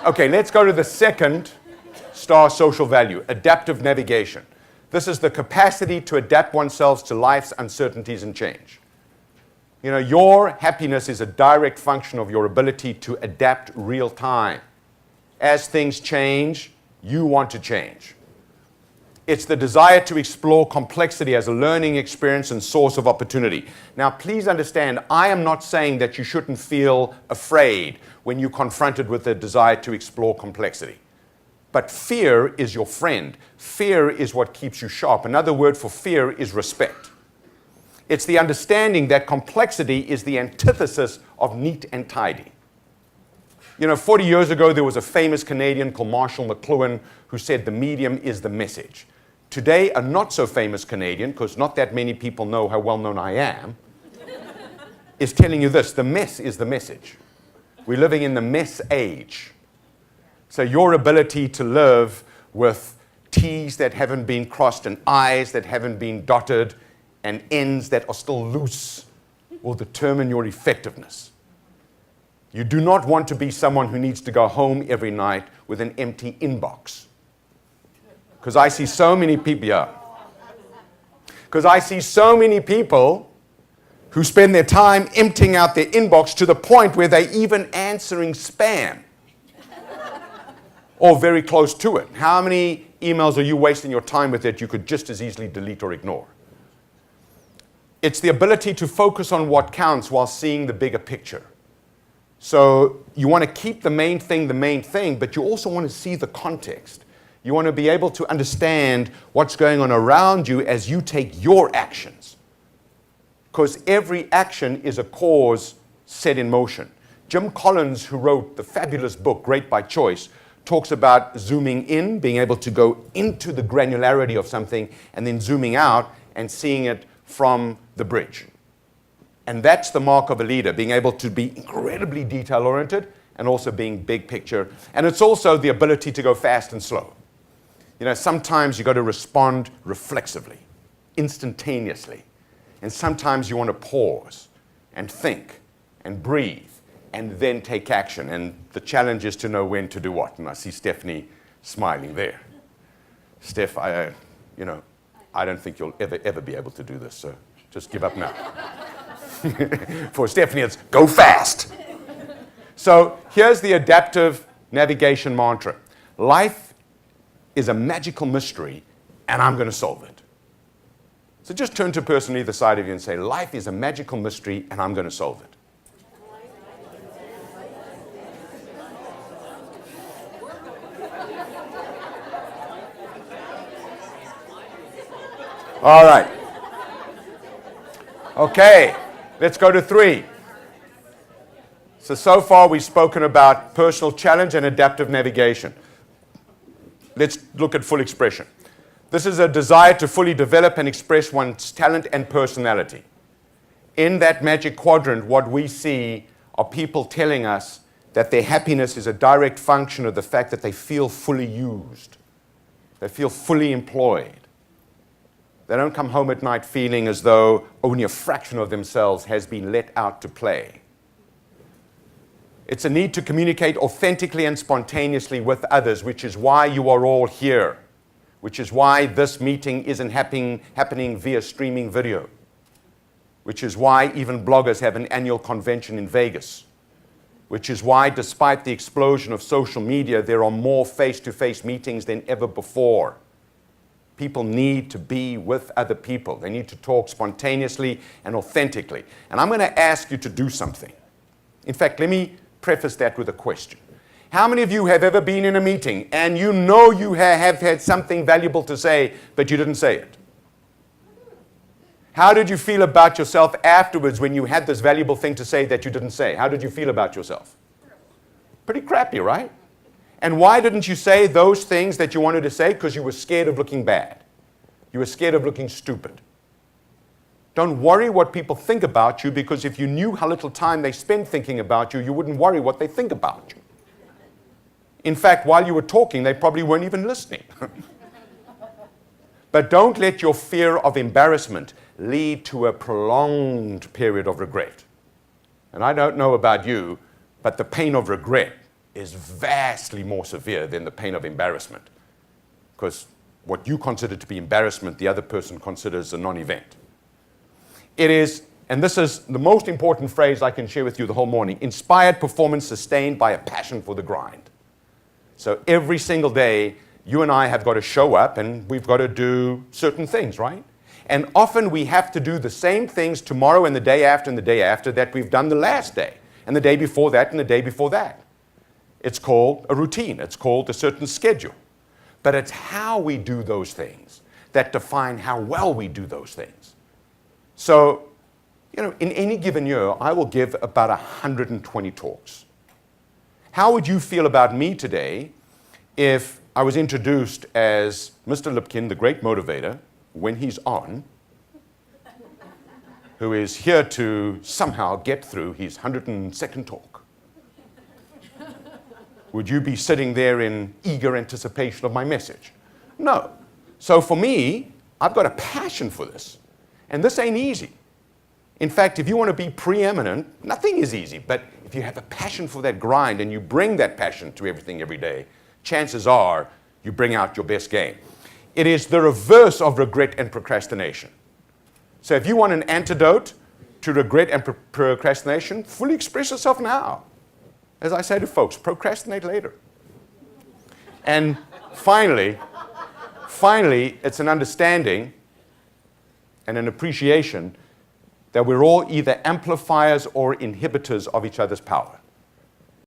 Okay, let's go to the second star social value, adaptive navigation. This is the capacity to adapt oneself to life's uncertainties and change. You know, your happiness is a direct function of your ability to adapt real time. As things change, you want to change. It's the desire to explore complexity as a learning experience and source of opportunity. Now, please understand, I am not saying that you shouldn't feel afraid when you're confronted with the desire to explore complexity. But fear is your friend. Fear is what keeps you sharp. Another word for fear is respect. It's the understanding that complexity is the antithesis of neat and tidy. You know, 40 years ago, there was a famous Canadian called Marshall McLuhan who said the medium is the message. Today, a not-so-famous Canadian, because not that many people know how well-known I am, is telling you this: the mess is the message. We're living in the mess age. So your ability to live with T's that haven't been crossed and I's that haven't been dotted and N's that are still loose will determine your effectiveness. You do not want to be someone who needs to go home every night with an empty inbox. Because I see so many people, Because I see so many people who spend their time emptying out their inbox to the point where they're even answering spam. Or very close to it. How many emails are you wasting your time with that you could just as easily delete or ignore? It's the ability to focus on what counts while seeing the bigger picture. So you want to keep the main thing, but you also want to see the context. You want to be able to understand what's going on around you as you take your actions. Because every action is a cause set in motion. Jim Collins, who wrote the fabulous book, Great by Choice, talks about zooming in, being able to go into the granularity of something, and then zooming out and seeing it from the bridge. And that's the mark of a leader, being able to be incredibly detail-oriented and also being big picture. And it's also the ability to go fast and slow. You know, sometimes you've got to respond reflexively, instantaneously. And sometimes you want to pause and think and breathe and then take action. And the challenge is to know when to do what. And I see Stephanie smiling there. Steph, I don't think you'll ever be able to do this, so just give up now. For Stephanie, it's go fast. So here's the adaptive navigation mantra. Life is a magical mystery, and I'm going to solve it. So just turn to a person either side of you and say, life is a magical mystery, and I'm going to solve it. All right. Okay, let's go to 3. So far we've spoken about personal challenge and adaptive navigation. Let's look at full expression. This is a desire to fully develop and express one's talent and personality. In that magic quadrant, what we see are people telling us that their happiness is a direct function of the fact that they feel fully used. They feel fully employed. They don't come home at night feeling as though only a fraction of themselves has been let out to play. It's a need to communicate authentically and spontaneously with others, which is why you are all here, which is why this meeting isn't happening via streaming video, which is why even bloggers have an annual convention in Vegas, which is why, despite the explosion of social media, there are more face-to-face meetings than ever before. People need to be with other people. They need to talk spontaneously and authentically. And I'm going to ask you to do something. In fact, let me preface that with a question. How many of you have ever been in a meeting and you know you have had something valuable to say, but you didn't say it? How did you feel about yourself afterwards when you had this valuable thing to say that you didn't say? How did you feel about yourself? Pretty crappy, right? And why didn't you say those things that you wanted to say? Because you were scared of looking bad. You were scared of looking stupid. Don't worry what people think about you, because if you knew how little time they spend thinking about you, you wouldn't worry what they think about you. In fact, while you were talking, they probably weren't even listening. But don't let your fear of embarrassment lead to a prolonged period of regret. And I don't know about you, but the pain of regret is vastly more severe than the pain of embarrassment. Because what you consider to be embarrassment, the other person considers a non-event. It is, and this is the most important phrase I can share with you the whole morning, inspired performance sustained by a passion for the grind. So every single day, you and I have got to show up and we've got to do certain things, right? And often we have to do the same things tomorrow and the day after and the day after that we've done the last day, and the day before that and the day before that. It's called a routine. It's called a certain schedule. But it's how we do those things that define how well we do those things. So, in any given year, I will give about 120 talks. How would you feel about me today if I was introduced as Mr. Lipkin, the great motivator, when he's on, who is here to somehow get through his 102nd talk? Would you be sitting there in eager anticipation of my message? No. So for me, I've got a passion for this. And this ain't easy. In fact, if you want to be preeminent, nothing is easy. But if you have a passion for that grind and you bring that passion to everything every day, chances are you bring out your best game. It is the reverse of regret and procrastination. So if you want an antidote to regret and procrastination, fully express yourself now. As I say to folks, procrastinate later. And finally, it's an understanding and an appreciation that we're all either amplifiers or inhibitors of each other's power.